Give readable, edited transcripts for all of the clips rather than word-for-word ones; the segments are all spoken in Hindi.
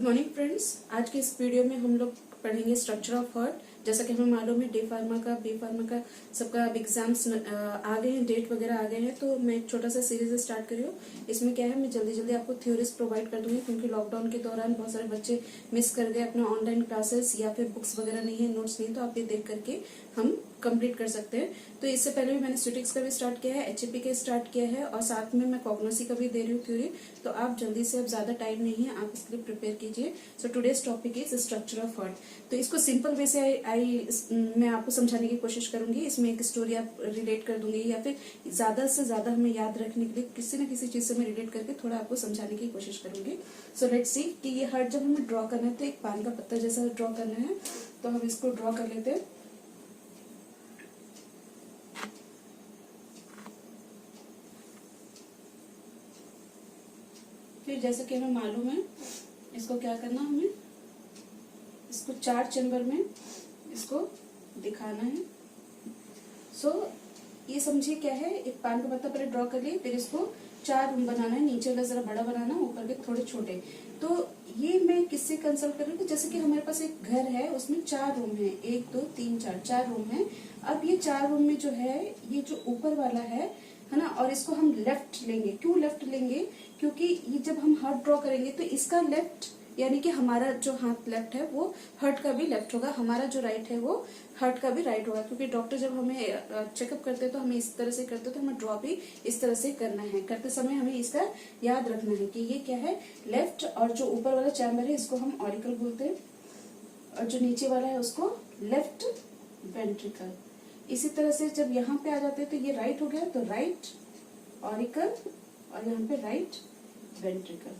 मॉर्निंग फ्रेंड्स, आज के इस वीडियो में हम लोग पढ़ेंगे स्ट्रक्चर ऑफ हार्ट। जैसा कि हमें मालूम है डी फार्मा का, बी फार्मा का सबका अब एग्जाम्स आ गए हैं, डेट वगैरह आ गए हैं। तो मैं एक छोटा सा सीरीज स्टार्ट कर रही हूँ। इसमें क्या है, मैं जल्दी जल्दी आपको थ्योरीज प्रोवाइड कर दूंगी, क्योंकि लॉकडाउन के दौरान बहुत सारे बच्चे मिस कर गए अपना ऑनलाइन क्लासेस, या फिर बुक्स वगैरह नहीं है, नोट्स नहीं, तो आप ये देख करके हम कंप्लीट कर सकते हैं। तो इससे पहले भी मैंने स्टैटिक्स का भी स्टार्ट किया है, एचएपी का स्टार्ट किया है, और साथ में मैं कॉग्नोसी का भी दे रही हूँ थ्योरी। तो आप जल्दी से, अब ज्यादा टाइम नहीं है, आप इसके लिए प्रिपेयर कीजिए। So today's topic is structure of heart. तो इसको सिंपल वे से मैं आपको समझाने की कोशिश करूंगी। इसमें एक स्टोरी आप रिलेट कर दूंगी, या फिर ज्यादा से ज्यादा हमें याद रखने के लिए किसी न किसी चीज से मैं रिलेट करके थोड़ा आपको समझाने की कोशिश करूंगी। सो लेट्स सी कि ये हार्ट जब हमें ड्रॉ करना है तो एक पान का पत्ता जैसा ड्रॉ करना है। तो हम इसको ड्रॉ कर लेते हैं। फिर जैसे कि हमें मालूम है, इसको क्या करना, हमें इसको 4 चैम्बर में इसको दिखाना है। सो ये समझिए क्या है, एक पान का पत्ता पहले ड्रॉ कर लिए, फिर इसको 4 रूम बनाना है। नीचे वाला जरा बड़ा बनाना, ऊपर के थोड़े छोटे। तो ये मैं किससे कंसल्ट कर रही हूँ, जैसे कि हमारे पास एक घर है, उसमें 4 रूम है, 1 2 3 4 रूम है। अब ये 4 रूम में जो है, ये जो ऊपर वाला है ना, और इसको हम लेफ्ट लेंगे। क्यों लेफ्ट लेंगे, क्योंकि ये जब हम हार्ट ड्रॉ करेंगे तो इसका लेफ्ट, यानी कि हमारा जो हाथ लेफ्ट है वो हार्ट का भी लेफ्ट होगा, हमारा जो राइट है वो हार्ट का भी राइट होगा। क्योंकि डॉक्टर जब हमें चेकअप करते हैं तो हमें इस तरह से करते हैं, तो हमें ड्रॉ भी इस तरह से करना है। करते समय हमें इसका याद रखना है कि ये क्या है, लेफ्ट। और जो ऊपर वाला चैम्बर है इसको हम ऑरिकल बोलते हैं, और जो नीचे वाला है उसको लेफ्ट वेंट्रिकल। इसी तरह से जब यहाँ पे आ जाते हैं तो ये राइट हो गया, तो राइट ऑरिकल, और यहाँ पे राइट वेंट्रिकल।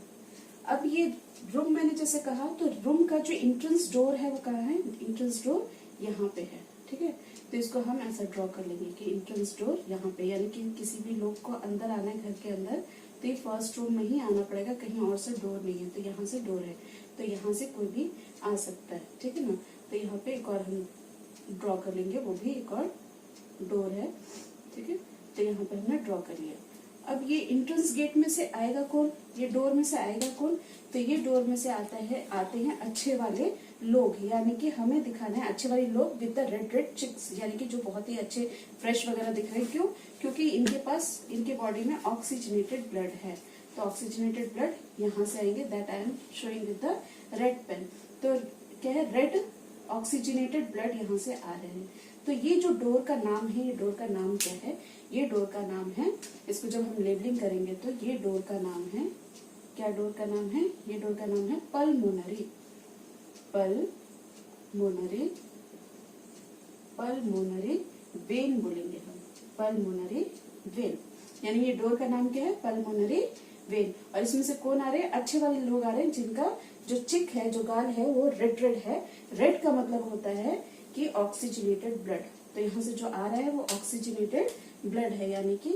अब ये रूम मैंने जैसे कहा, तो रूम का जो एंट्रेंस डोर है वो कहाँ है, एंट्रेंस डोर यहाँ पे है। ठीक है, तो इसको हम ऐसा ड्रॉ कर लेंगे कि एंट्रेंस डोर यहाँ पे, यानी कि किसी भी लोग को अंदर आना है घर के अंदर, तो ये फर्स्ट रूम में ही आना पड़ेगा, कहीं और से डोर नहीं है। तो यहाँ से डोर है, तो यहाँ से कोई भी आ सकता है। ठीक है ना, तो यहाँ पे एक और हम ड्रॉ कर लेंगे, वो भी एक और डोर है। ठीक है, तो यहाँ पे हमने ड्रॉ कर लिया। अब ये एंट्रेंस गेट में से आएगा कौन, ये डोर में से आएगा कौन, तो ये डोर में से आते हैं अच्छे वाले लोग, यानी कि हमें दिखाना है अच्छे वाले लोग with the red red chicks, यानी कि जो बहुत ही अच्छे फ्रेश वगैरह दिख रहे हैं। क्यों, क्योंकि इनके पास, इनके बॉडी में ऑक्सीजनेटेड ब्लड है। तो ऑक्सीजनेटेड ब्लड यहाँ से आएंगे, that I am showing with the red pen. तो क्या है, रेड ऑक्सीजनेटेड ब्लड यहाँ से आ रहे हैं। तो ये जो डोर का नाम है, ये डोर का नाम क्या है, ये डोर का नाम है, इसको जब हम लेबलिंग करेंगे तो ये डोर का नाम है, क्या डोर का नाम है, ये डोर का नाम है पल्मोनरी। पल्मोनरी, पल्मोनरी वेन बोलेंगे हम, पल्मोनरी वेन, यानी ये डोर का नाम क्या है, पल्मोनरी वेन। और इसमें से कौन आ रहे हैं, अच्छे वाले लोग आ रहे हैं, जिनका जो चिक है, जो गाल है, वो रेड रेड है। रेड का मतलब होता है कि ऑक्सीजनेटेड ब्लड। तो यहाँ से जो आ रहा है वो ऑक्सीजनेटेड ब्लड है, यानी कि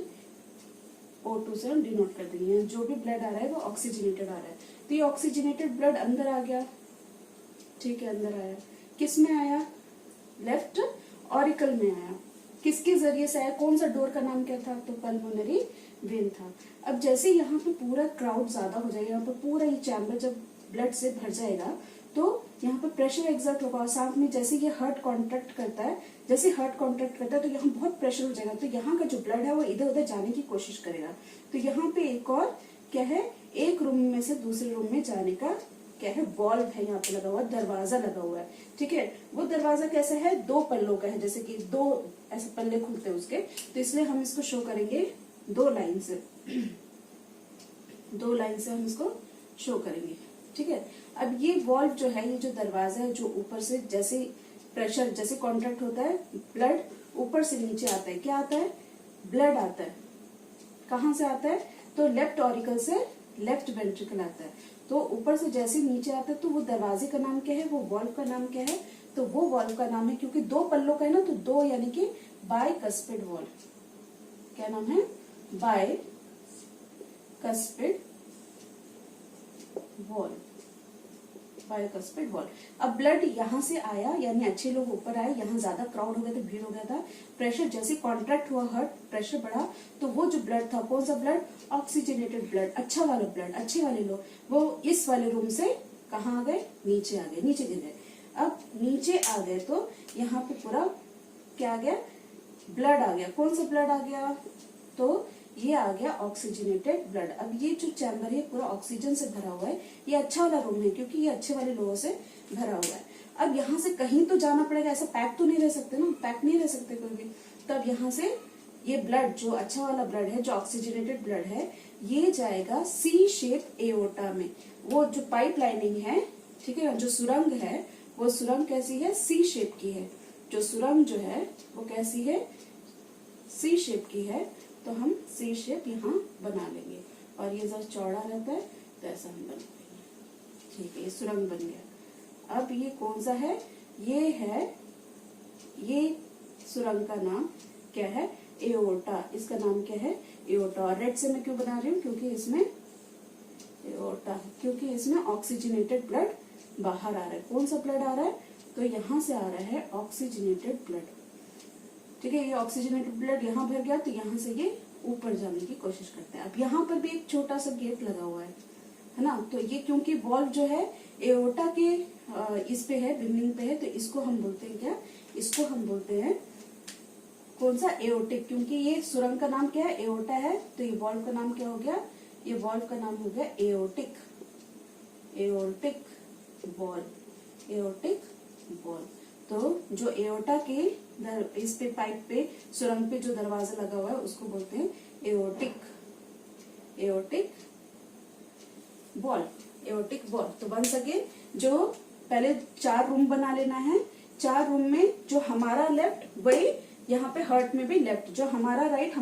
O2 से हम डिनोट कर देंगे। जो भी ब्लड आ रहा है वो ऑक्सीजनेटेड आ रहा है। तो ये ऑक्सीजनेटेड ब्लड अंदर आ गया। ठीक है, अंदर आया, किस में आया, लेफ्ट ऑरिकल में आया। किसके जरिए से आया, कौन सा डोर का नाम क्या था, तो पल्मोनरी वेन था। अब जैसे यहाँ पे पूरा क्राउड ज्यादा हो जाएगा, यहाँ पे पूरा ये चैम्बर जब ब्लड से भर जाएगा, तो यहाँ पे प्रेशर एग्जर्ट होगा। और साथ में जैसे ये हार्ट कॉन्ट्रैक्ट करता है, जैसे हार्ट कॉन्ट्रैक्ट करता है तो यहाँ बहुत प्रेशर हो जाएगा। तो यहाँ का जो ब्लड है वो इधर उधर जाने की कोशिश करेगा। तो यहाँ पे एक और क्या है, एक रूम में से दूसरे रूम में जाने का क्या है, वॉल्व है यहाँ पे लगा हुआ, दरवाजा लगा हुआ है। ठीक है, वो दरवाजा कैसा है, 2 पल्लों का है, जैसे कि 2 ऐसे पल्ले खुलते हैं उसके। तो इसलिए हम इसको शो करेंगे 2 लाइन से, 2 लाइन से हम इसको शो करेंगे। ठीक है, अब ये वॉल्व जो है, ये जो दरवाजा है, जो ऊपर से जैसे प्रेशर, जैसे कॉन्ट्रैक्ट होता है, ब्लड ऊपर से नीचे आता है, क्या आता है, ब्लड आता है। कहाँ से आता है, तो लेफ्ट ऑरिकल से लेफ्ट वेंट्रिकल आता है। तो ऊपर से जैसे नीचे आता है, तो वो दरवाजे का नाम क्या है, वो वॉल्व का नाम क्या है, तो वो वॉल्व का नाम है, क्योंकि 2 पल्लों का है ना, तो 2 यानी कि बाइकस्पिड वॉल्व। क्या नाम है, बाइकस्पिड वॉल्व, बाइकस्पिड वॉल्व। अब ब्लड यहाँ से आया, यानी अच्छे लोग ऊपर आए, यहाँ ज्यादा क्राउड हो गया था, भीड़ हो गया था, प्रेशर जैसे कॉन्ट्रैक्ट हुआ, हार्ट प्रेशर बढ़ा, तो वो जो ब्लड था, कौन सा ब्लड, ऑक्सीजनेटेड ब्लड, अच्छा वाला ब्लड, अच्छे वाले लोग, वो इस वाले रूम से कहाँ आ गए, नीचे आ गए, नीचे गिर गए। अब नीचे आ गए तो यहाँ पे पूरा क्या आ गया, ब्लड आ गया। कौन सा ब्लड आ गया, तो ये आ गया ऑक्सीजनेटेड ब्लड। अब ये जो चैम्बर है पूरा ऑक्सीजन से भरा हुआ है, ये अच्छा वाला रूम है क्योंकि ये अच्छे वाले लोगों से भरा हुआ है। अब यहाँ से कहीं तो जाना पड़ेगा, ऐसा पैक तो नहीं रह सकते ना, पैक नहीं रह सकते कोई भी। तो अब यहाँ से ये ब्लड जो अच्छा वाला ब्लड है, जो ऑक्सीजनेटेड ब्लड है, ये जाएगा सी शेप एओर्टा में। वो जो पाइप लाइनिंग है, ठीक है, जो सुरंग है, वो सुरंग कैसी है, सी शेप की है। जो सुरंग जो है वो कैसी है, सी शेप की है। तो हम सी शेप यहाँ बना लेंगे और ये जरा चौड़ा रहता है तो ऐसा हम बना लेंगे। ठीक है, ये सुरंग बन गया। अब ये कौन सा है, ये है, ये सुरंग का नाम क्या है, एओर्टा। इसका नाम क्या है, एओर्टा। और रेड से मैं क्यों बना रही हूँ, क्योंकि इसमें एओर्टा, क्योंकि इसमें ऑक्सीजनेटेड ब्लड बाहर आ रहा है। कौन सा ब्लड आ रहा है, तो यहाँ से आ रहा है ऑक्सीजनेटेड ब्लड। ठीक है, ये ऑक्सीजनेटेड ब्लड यहाँ भर गया तो यहाँ से ये ऊपर जाने की कोशिश करते हैं। अब यहाँ पर भी एक छोटा सा गेट लगा हुआ है ना, तो ये क्योंकि वॉल्व जो है एओर्टा के इस पे है, बिल्डिंग पे है, तो इसको हम बोलते हैं क्या, इसको हम बोलते हैं कौन सा, एओर्टिक। क्योंकि ये सुरंग का नाम क्या है, एओर्टा है, तो ये वॉल्व का नाम क्या हो गया, ये वॉल्व का नाम हो गया aortic, aortic valve, aortic valve. तो जो एओर्टा के इस पे पाइप पे सुरंग पे जो दरवाजा लगा हुआ है उसको बोलते हैं aortic, aortic valve, aortic valve. तो बन सके जो पहले 4 रूम बना लेना है। 4 रूम में जो हमारा लेफ्ट, वही यहाँ पे हर्ट में भी लेफ्ट, जो हमारा राइट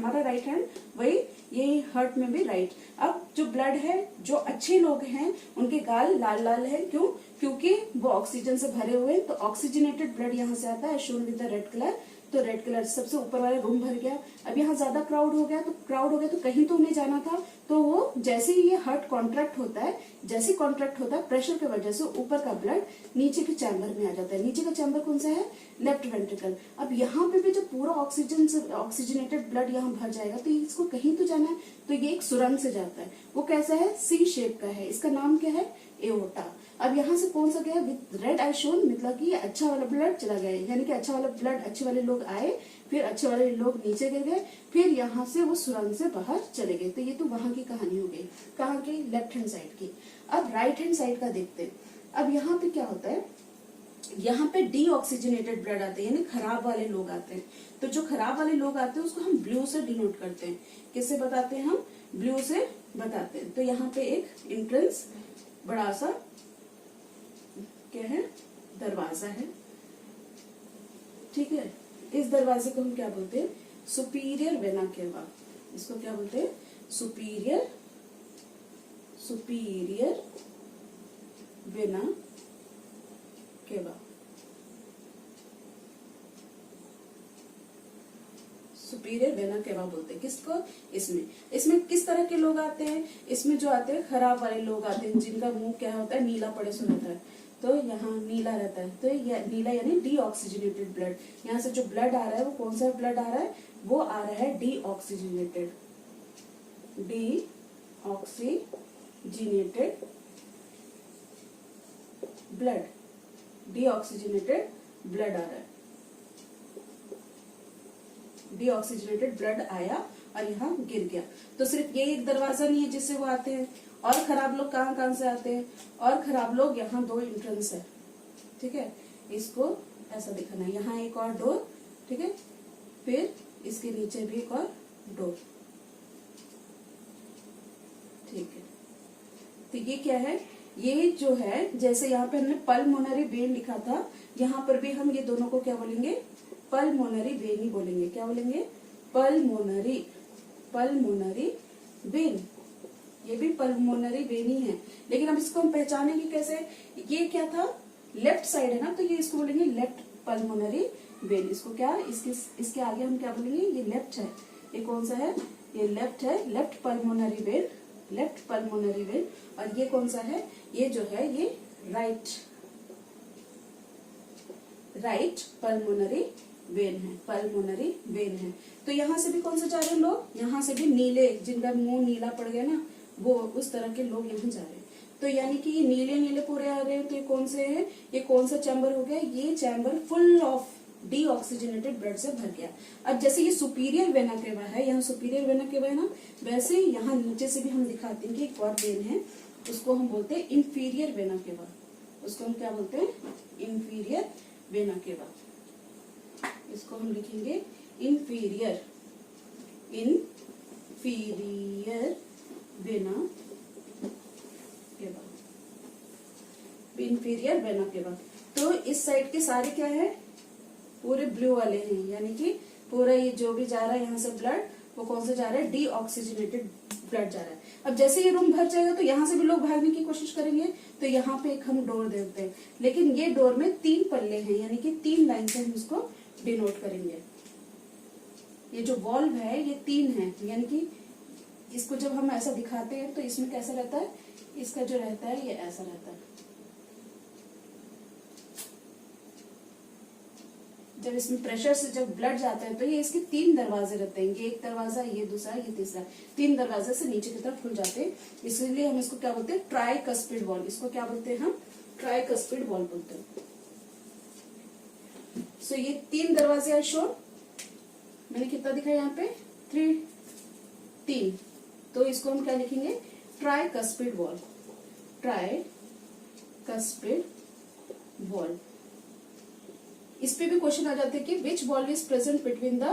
हैंड, वही यही हर्ट में भी राइट। अब जो ब्लड है, जो अच्छे लोग हैं उनके गाल लाल लाल है, क्यों, क्योंकि वो ऑक्सीजन से भरे हुए हैं। तो ऑक्सीजनेटेड ब्लड यहाँ से आता है, shown with the red colour. तो रेड कलर सबसे ऊपर वाला रूम भर गया। अब यहाँ ज्यादा क्राउड हो गया, तो कहीं तो उन्हें जाना था, तो वो जैसे ही ये हार्ट कॉन्ट्रैक्ट होता है, जैसे कॉन्ट्रैक्ट होता है प्रेशर की वजह से ऊपर का ब्लड नीचे के चैम्बर में आ जाता है। नीचे का चैम्बर कौन सा है, लेफ्ट वेंट्रिकल। अब यहाँ पे भी जो पूरा ऑक्सीजन से ऑक्सीजनेटेड ब्लड यहाँ भर जाएगा तो इसको कहीं तो जाना है, तो ये एक सुरंग से जाता है। वो कैसा है, सी शेप का है, इसका नाम क्या है, एओर्टा। अब यहाँ से कौन सा गया, विद रेड आई शोन, मतलब कि अच्छा वाला ब्लड चला गया, यानी कि अच्छा वाला ब्लड, अच्छे वाले लोग आए, फिर अच्छे वाले लोग नीचे गिर गए, फिर यहाँ से वो सुरंग से बाहर चले गए। तो ये तो वहां की कहानी हो गई, कहाँ की, लेफ्ट हैंड साइड की। अब राइट हैंड साइड का देखते हैं। अब यहाँ पे क्या होता है, यहाँ पे डीऑक्सीजनेटेड ब्लड आते हैं, यानी खराब वाले लोग आते हैं। तो जो खराब वाले लोग आते हैं उसको हम ब्लू से डिनोट करते हैं। किससे बताते हैं हम, ब्लू से बताते हैं। तो यहाँ पे एक एंट्रेंस बड़ा सा क्या है, दरवाजा है, ठीक है। इस दरवाजे को हम क्या बोलते हैं, सुपीरियर वेना केवा। इसको क्या बोलते हैं, superior, superior vena cava, superior vena cava बोलते हैं। किसको, इसमें किस तरह के लोग आते हैं, इसमें जो आते हैं खराब वाले लोग आते हैं, जिनका मुंह क्या होता है, नीला पड़े से रहता है, तो यहाँ नीला रहता है। तो नीला यानी डीऑक्सीजनेटेड ब्लड। यहाँ से जो ब्लड आ रहा है वो कौन सा ब्लड आ रहा है, वो आ रहा है deoxygenated, deoxygenated blood, deoxygenated blood आ रहा है, डीऑक्सीजनेटेड ब्लड आया और यहाँ गिर गया। तो सिर्फ ये एक दरवाजा नहीं है जिससे वो आते हैं, और खराब लोग कहाँ कहाँ से आते हैं, और खराब लोग यहाँ 2 एंट्रेंस है, ठीक है। इसको ऐसा दिखाना है, यहाँ एक और डोर, ठीक है, फिर इसके नीचे भी एक और डोर, ठीक है। तो ये क्या है, ये जो है, जैसे यहाँ पे हमने पल्मोनरी वेन लिखा था, यहाँ पर भी हम ये दोनों को क्या बोलेंगे, पल्मोनरी वेन ही बोलेंगे। क्या बोलेंगे, पल्मोनरी, पल्मोनरी वेन। ये भी पल्मोनरी वेन ही है, लेकिन अब इसको हम पहचानेंगे कैसे, ये क्या था, लेफ्ट साइड है ना, तो ये इसको बोलेंगे लेफ्ट पल्मोनरी वेन। इसको क्या, इसके आगे हम क्या बोलेंगे, ये लेफ्ट है, ये कौन सा है, ये लेफ्ट है, left pulmonary vein, left pulmonary vein. और ये कौन सा है, ये जो है ये राइट, राइट पल्मोनरी वेन है, पल्मोनरी वेन है। तो यहाँ से भी कौन सा जा रहे हैं लोग, यहाँ से भी नीले, जिनका मुंह नीला पड़ गया ना, वो उस तरह के लोग यहाँ जा रहे हैं। तो यानी कि ये नीले नीले पूरे आ रहे हैं, तो ये कौन से हैं, ये कौन सा चैम्बर हो गया, ये chamber full of deoxygenated blood से भर गया। अब जैसे ये सुपीरियर वेना केवा है, यहाँ सुपीरियर वेना केवा है ना, वैसे यहाँ नीचे से भी हम दिखाते हैं कि एक और वेन है, उसको हम बोलते हैं इंफीरियर वेना केवा। उसको हम क्या बोलते हैं, इंफीरियर वेना केवा। इसको हम लिखेंगे inferior vena cava, inferior vena cava. तो इस साइड के सारे क्या है, पूरे ब्लू वाले हैं, यानी कि पूरा ये जो भी जा रहा है यहाँ से ब्लड, वो कौन सा जा रहा है, डीऑक्सीजनेटेड ब्लड जा रहा है। अब जैसे ये रूम भर जाएगा तो यहाँ से भी लोग भागने की कोशिश करेंगे, तो यहाँ पे एक हम डोर देते हैं, लेकिन ये डोर में 3 पल्ले हैं, यानी कि 3 लाइन से हम इसको डिनोट करेंगे। ये जो वॉल्व है ये 3 है, यानी कि इसको जब हम ऐसा दिखाते हैं तो इसमें कैसा रहता है, इसका जो रहता है ये ऐसा रहता है। जब इसमें प्रेशर से जब ब्लड जाता है तो ये इसके 3 दरवाजे रहते हैं, ये एक दरवाजा, ये दूसरा, ये तीसरा, 3 दरवाजे से नीचे की तरफ खुल जाते हैं। इसलिए हम इसको क्या बोलते हैं, ट्राइकस्पिड वॉल्व। इसको क्या बोलते हैं हम, ट्राइकस्पिड वॉल्व बोलते हैं। सो ये 3 दरवाजे हैं शो, मैंने कितना दिखा यहाँ पे, 3। तो इसको हम क्या लिखेंगे, ट्राइकस्पिड वॉल्व, ट्राइकस्पिड वॉल्व। इस पे भी क्वेश्चन आ जाते हैं कि which valve is present between the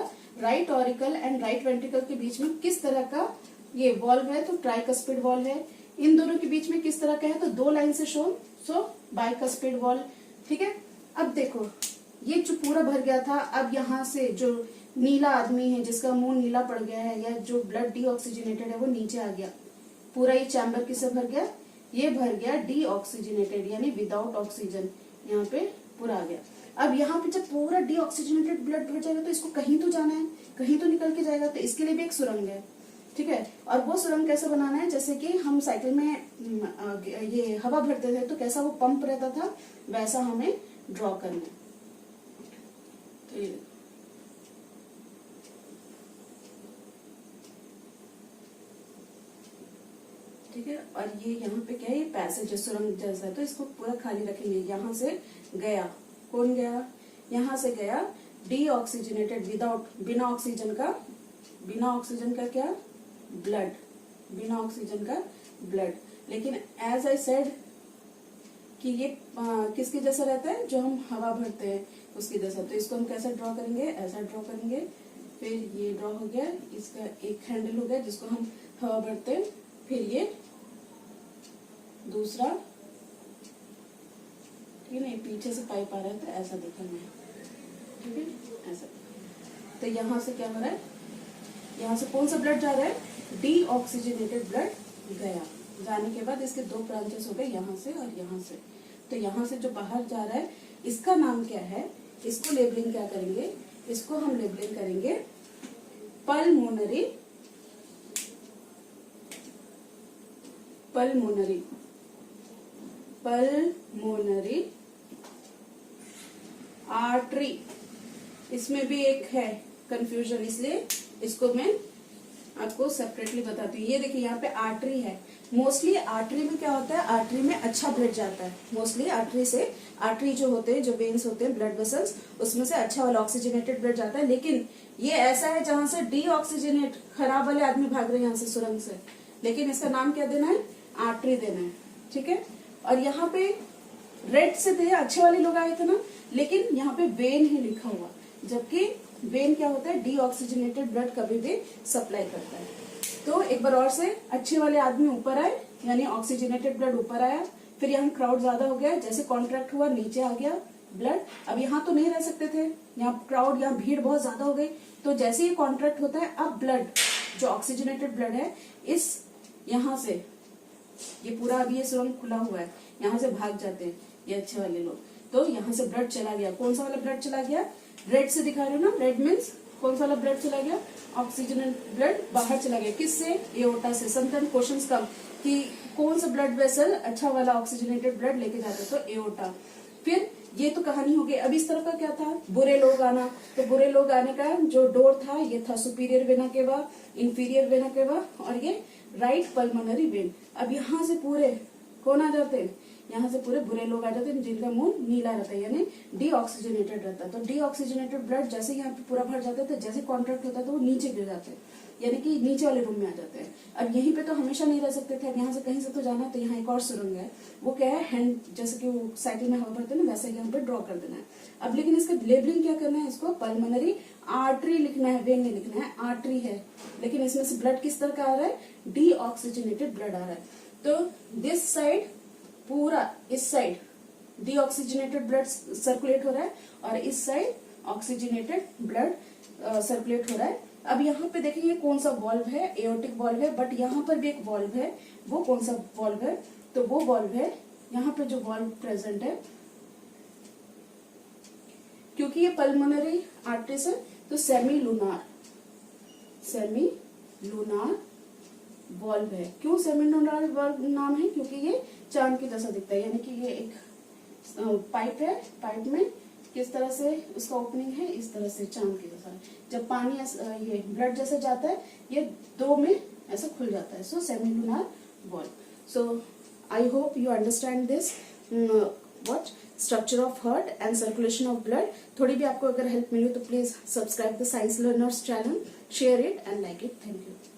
right auricle and right ventricle के बीच में किस तरह का ये वॉल्व है, तो ट्राइकस्पिड वॉल्व है। इन दोनों के बीच में किस तरह का है, तो 2 लाइन से शोन, सो बाइकस्पिड वॉल्व। ठीक है, अब देखो ये जो पूरा भर गया था, अब यहाँ से जो नीला आदमी है जिसका मुंह नीला पड़ गया है, या जो ब्लड डीऑक्सीजनेटेड है वो नीचे आ गया, पूरा ये चैम्बर किससे भर गया, ये भर गया डीऑक्सीजनेटेड, यानी विदाउट ऑक्सीजन, यहाँ पे पूरा आ गया। अब यहाँ पे जब पूरा डीऑक्सीजनेटेड ब्लड भर जाएगा तो इसको कहीं तो जाना है, कहीं तो निकल के जाएगा, तो इसके लिए भी एक सुरंग है। ठीक है, और वो सुरंग कैसे बनाना है, जैसे कि हम साइकिल में ये हवा भरते थे तो कैसा वो पंप रहता था, वैसा हमें ड्रॉ करना है। तो ये ठीक है, और ये यहाँ पे क्या है, ये पैसेज है सुरंग जैसा, तो इसको पूरा खाली रखेंगे। यहाँ से गया, कौन गया, यहाँ से गया डीऑक्सीजनेटेड, विदाउट, बिना ऑक्सीजन का क्या, ब्लड, बिना ऑक्सीजन का ब्लड। लेकिन एज आई सेड कि ये किसके जैसा रहता है, जो हम हवा भरते हैं उसके जैसा। तो इसको हम कैसे ड्रॉ करेंगे, ऐसा ड्रॉ करेंगे, फिर ये ड्रॉ हो गया, इसका एक हैंडल हो गया जिसको हम हवा भरते हैं, फिर ये दूसरा, ठीक है ना, ये पीछे से पाइप आ रहा है तो ऐसा दिखाना है। ठीक है, ऐसा। तो यहाँ से क्या हो रहा है, यहाँ से कौन सा ब्लड जा रहा है, डीऑक्सीजनेटेड ब्लड गया, जाने के बाद इसके 2 ब्रांचेस हो गए, यहाँ से और यहाँ से। तो यहाँ से जो बाहर जा रहा है इसका नाम क्या है, इसको लेबलिंग क्या करेंगे, इसको हम लेबलिंग करेंगे पल्मोनरी आर्टरी। इसमें भी एक है कंफ्यूजन, इसलिए इसको मैं आपको सेपरेटली बताती हूँ। ये देखिए यहाँ पे आर्टरी है, मोस्टली आर्टरी में क्या होता है, आर्टरी में अच्छा ब्लड जाता है, मोस्टली आर्टरी जो होते हैं, जो वेन्स होते हैं, ब्लड वेसल्स, उसमें से अच्छा वाला ऑक्सीजनेटेड ब्लड जाता है। लेकिन ये ऐसा है जहां से डीऑक्सीजनेट, खराब वाले आदमी भाग रहे हैं यहाँ से सुरंग से, लेकिन इसका नाम क्या देना है, आर्टरी देना है। ठीक है, और यहाँ पे रेड से थे, अच्छे वाले लोग आए थे ना, लेकिन यहाँ पे वेन है लिखा हुआ, जबकि वेन क्या होता है, डीऑक्सीजनेटेड ब्लड कभी भी सप्लाई करता है। तो एक बार और से, अच्छे वाले आदमी ऊपर आए, यानी ऑक्सीजनेटेड ब्लड ऊपर आया, फिर यहाँ क्राउड ज्यादा हो गया, जैसे कॉन्ट्रैक्ट हुआ नीचे आ गया ब्लड। अब यहाँ तो नहीं रह सकते थे, यहाँ क्राउड, यहाँ भीड़ बहुत ज्यादा हो गई, तो जैसे ही कॉन्ट्रैक्ट होता है, अब ब्लड जो ऑक्सीजनेटेड ब्लड है, इस यहाँ से ये पूरा अभी ये सुरंग खुला हुआ है, यहाँ से भाग जाते हैं ये अच्छे वाले लोग। तो यहाँ से ब्लड चला गया, कौन सा वाला ब्लड चला गया, रेड से दिखा रहे हो ना, रेड मीन्स कौन सा वाला ब्लड चला गया, ऑक्सीजन ब्लड बाहर चला गया, किससे, एओर्टा से। समटाइम क्वेश्चंस कम कि कौन सा ब्लड वेसल अच्छा वाला ऑक्सीजनेटेड ब्लड लेके जाता है, तो एओर्टा। फिर ये तो कहानी हो गई। अब इस तरफ का क्या था, बुरे लोग आना, तो बुरे लोग आने का जो डोर था, ये था superior vena cava, inferior vena cava, और ये राइट पल्मोनरी वेन। अब यहाँ से पूरे कौन आ जाते हैं, यहाँ से पूरे बुरे लोग आ जाते हैं जिनका मुंह नीला रहता है, यानी डीऑक्सीजनेटेड रहता है। तो डीऑक्सीजनेटेड ब्लड जैसे यहाँ पे पूरा भर जाता है, तो जैसे कॉन्ट्रैक्ट होता है तो वो नीचे गिर जाते हैं, यानी कि नीचे वाले रूम में आ जाते हैं। अब यहीं पे तो हमेशा नहीं रह सकते थे, अब यहाँ से कहीं से तो जाना है, तो यहाँ एक और सुरंग है, वो क्या है, हैंड जैसे कि वो साइकिल में हवा भरते हैं ना, वैसे यहाँ पे ड्रॉ कर देना है। अब लेकिन इसका लेबलिंग क्या करना है, इसको पल्मोनरी आर्टरी लिखना है, वेन नहीं लिखना है, आर्टरी है। लेकिन इसमें से ब्लड किस तरह का आ रहा है, डीऑक्सीजनेटेड ब्लड आ रहा है। तो दिस साइड पूरा, इस साइड डीऑक्सीजनेटेड ब्लड सर्कुलेट हो रहा है और इस साइड ऑक्सीजनेटेड ब्लड सर्कुलेट हो रहा है। अब यहाँ पे देखेंगे कौन सा वॉल्व है, एओर्टिक वॉल्व है, बट यहाँ पर भी एक वॉल्व है, वो कौन सा वॉल्व है, तो वो वॉल्व है यहाँ पे जो वॉल्व प्रेजेंट है, क्योंकि ये पल्मोनरी आर्टरीज है तो सेमी लूनार वॉल्व है। क्यों सेमी लूनार वॉल्व नाम है, क्योंकि ये चांद की जैसा दिखता है, यानी कि ये एक पाइप है, पाइप में किस तरह से उसका ओपनिंग है, इस तरह से चांद की जैसा। जब पानी ये ब्लड जैसे जाता है, ये दो में ऐसा खुल जाता है, so semi lunar valve. So I hope you understand this what structure of heart and circulation of blood। थोड़ी भी आपको अगर हेल्प मिली तो please subscribe the science learners channel, share it and like it. Thank you.